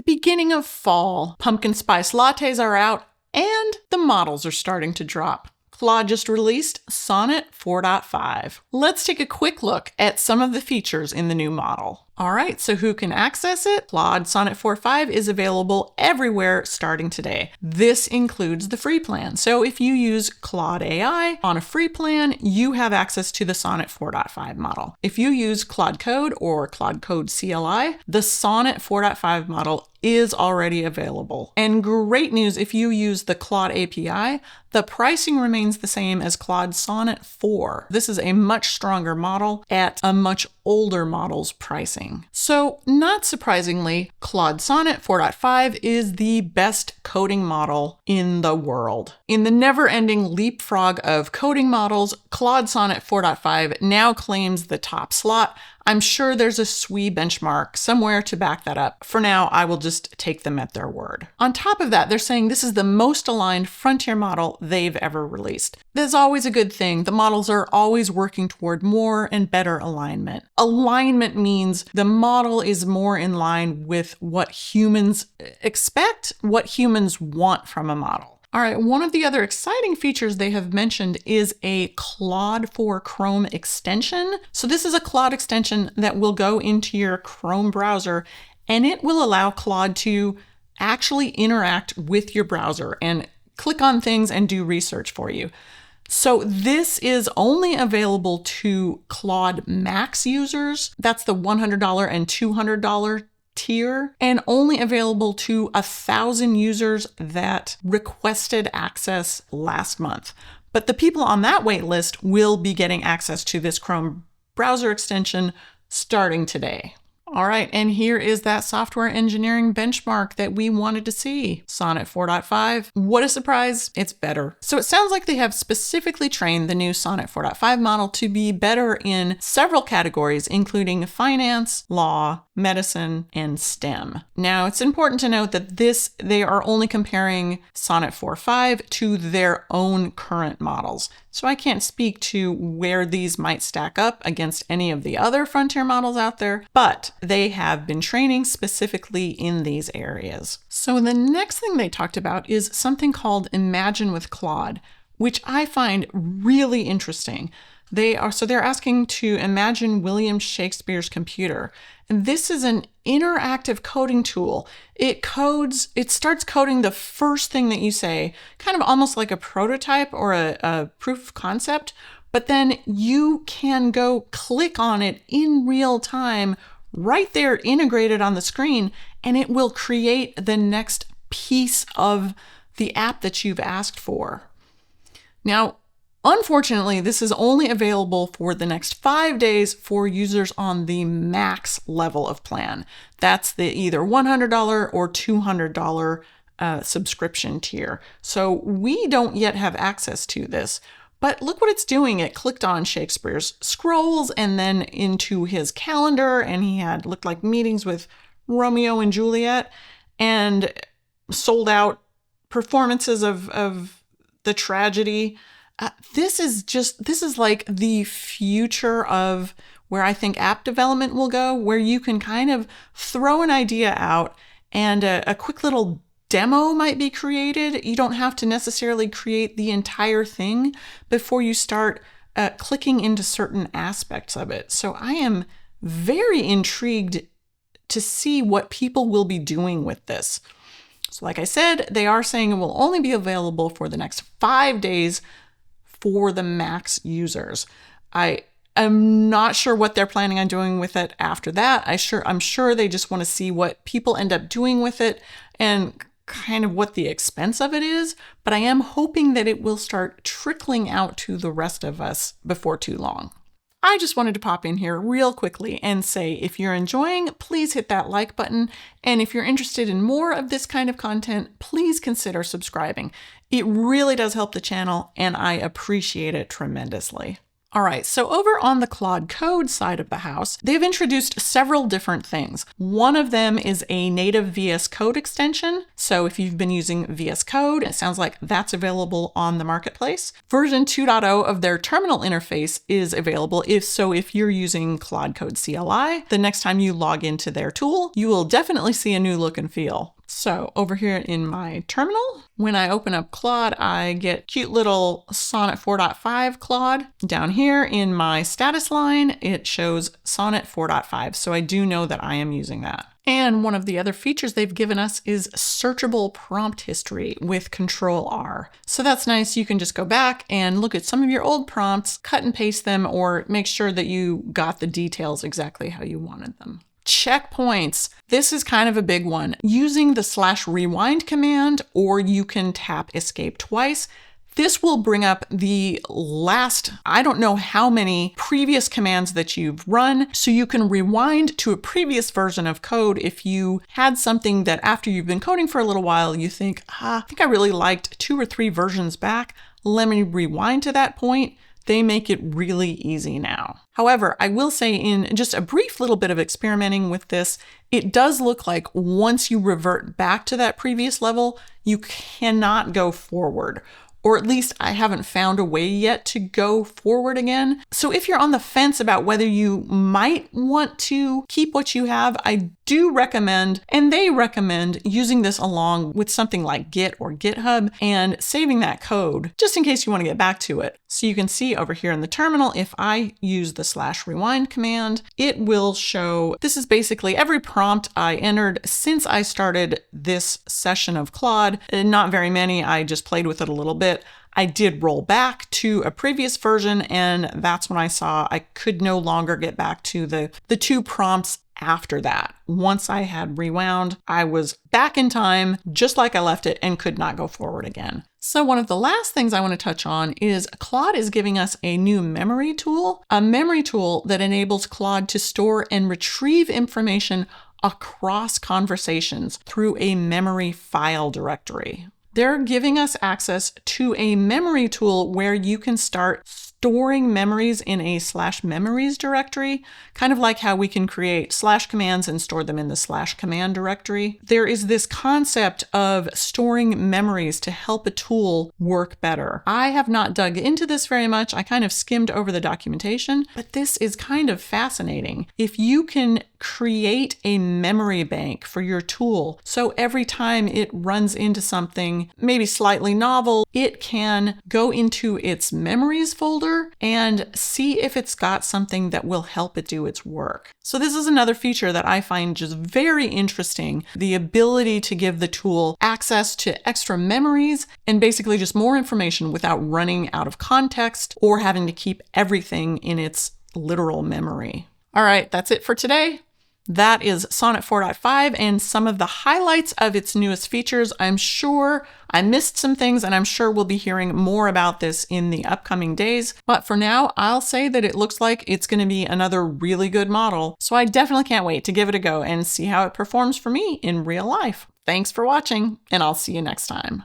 beginning of fall. Pumpkin spice lattes are out, and the models are starting to drop. Claude just released Sonnet 4.5. Let's take a quick look at some of the features in the new model. All right, so who can access it? Claude Sonnet 4.5 is available everywhere starting today. This includes the free plan. So if you use Claude AI on a free plan, you have access to the Sonnet 4.5 model. If you use Claude Code or Claude Code CLI, the Sonnet 4.5 model is already available. And great news, if you use the Claude API, the pricing remains the same as Claude Sonnet 4. This is a much stronger model at a much older model's pricing. So, not surprisingly, Claude Sonnet 4.5 is the best coding model in the world. In the never-ending leapfrog of coding models, Claude Sonnet 4.5 now claims the top slot. I'm sure there's a Sweeee benchmark somewhere to back that up. For now, I will just take them at their word. On top of that, they're saying this is the most aligned frontier model they've ever released. That's always a good thing. The models are always working toward more and better alignment. Alignment means the model is more in line with what humans expect, what humans want from a model. All right, one of the other exciting features they have mentioned is a Claude For Chrome extension. So this is a Claude extension that will go into your Chrome browser, and it will allow Claude to actually interact with your browser and click on things and do research for you. So this is only available to Claude Max users. That's the $100 and $200 tier, and only available to 1,000 users that requested access last month. But the people on that wait list will be getting access to this Chrome browser extension starting today. All right, and here is that software engineering benchmark that we wanted to see. Sonnet 4.5. What a surprise, it's better. So it sounds like they have specifically trained the new Sonnet 4.5 model to be better in several categories, including finance, law, medicine, and STEM. Now, it's important to note that they are only comparing Sonnet 4.5 to their own current models. So I can't speak to where these might stack up against any of the other frontier models out there, but they have been training specifically in these areas. So the next thing they talked about is something called Imagine with Claude, which I find really interesting. They're asking to imagine William Shakespeare's computer. And this is an interactive coding tool. It starts coding the first thing that you say, kind of almost like a prototype or a proof of concept, but then you can go click on it in real time, right there integrated on the screen, and it will create the next piece of the app that you've asked for. Now, unfortunately, this is only available for the next 5 days for users on the max level of plan. That's the either $100 or $200 subscription tier. So we don't yet have access to this. But look what it's doing. It clicked on Shakespeare's scrolls and then into his calendar, and he had looked like meetings with Romeo and Juliet and sold out performances of the tragedy. This is like the future of where I think app development will go, where you can kind of throw an idea out and a quick little demo might be created. You don't have to necessarily create the entire thing before you start clicking into certain aspects of it. So I am very intrigued to see what people will be doing with this. So like I said, they are saying it will only be available for the next 5 days for the max users. I am not sure what they're planning on doing with it after that. I'm sure they just want to see what people end up doing with it and kind of what the expense of it is, but I am hoping that it will start trickling out to the rest of us before too long. I just wanted to pop in here real quickly and say, if you're enjoying, please hit that like button. And if you're interested in more of this kind of content, please consider subscribing. It really does help the channel, and I appreciate it tremendously. All right, so over on the Claude Code side of the house, they've introduced several different things. One of them is a native VS Code extension. So if you've been using VS Code, it sounds like that's available on the marketplace. Version 2.0 of their terminal interface is available. If you're using Claude Code CLI, the next time you log into their tool, you will definitely see a new look and feel. So over here in my terminal, when I open up Claude, I get cute little Sonnet 4.5 Claude. Down here in my status line, it shows Sonnet 4.5. So I do know that I am using that. And one of the other features they've given us is searchable prompt history with Control R. So that's nice. You can just go back and look at some of your old prompts, cut and paste them, or make sure that you got the details exactly how you wanted them. Checkpoints. This is kind of a big one. Using the /rewind command, or you can tap escape twice. This will bring up the last, I don't know how many previous commands that you've run, so you can rewind to a previous version of code if you had something that after you've been coding for a little while, you think, I think I really liked 2 or 3 versions back. Let me rewind to that point. They make it really easy now. However, I will say in just a brief little bit of experimenting with this, it does look like once you revert back to that previous level, you cannot go forward. Or at least I haven't found a way yet to go forward again. So if you're on the fence about whether you might want to keep what you have, I do recommend, and they recommend, using this along with something like Git or GitHub and saving that code just in case you want to get back to it. So you can see over here in the terminal, if I use the /rewind command, it will show, this is basically every prompt I entered since I started this session of Claude. Not very many, I just played with it a little bit. I did roll back to a previous version, and that's when I saw I could no longer get back to the 2 prompts after that. Once I had rewound, I was back in time just like I left it and could not go forward again. So one of the last things I want to touch on is Claude is giving us a new memory tool, a memory tool that enables Claude to store and retrieve information across conversations through a memory file directory. They're giving us access to a memory tool where you can start storing memories in a /memories directory, kind of like how we can create /commands and store them in the /command directory. There is this concept of storing memories to help a tool work better. I have not dug into this very much. I kind of skimmed over the documentation, but this is kind of fascinating. If you can create a memory bank for your tool, so every time it runs into something maybe slightly novel, it can go into its memories folder and see if it's got something that will help it do its work. So this is another feature that I find just very interesting, the ability to give the tool access to extra memories and basically just more information without running out of context or having to keep everything in its literal memory. All right, that's it for today. That is Sonnet 4.5 and some of the highlights of its newest features. I'm sure I missed some things, and I'm sure we'll be hearing more about this in the upcoming days. But for now, I'll say that it looks like it's going to be another really good model. So I definitely can't wait to give it a go and see how it performs for me in real life. Thanks for watching, and I'll see you next time.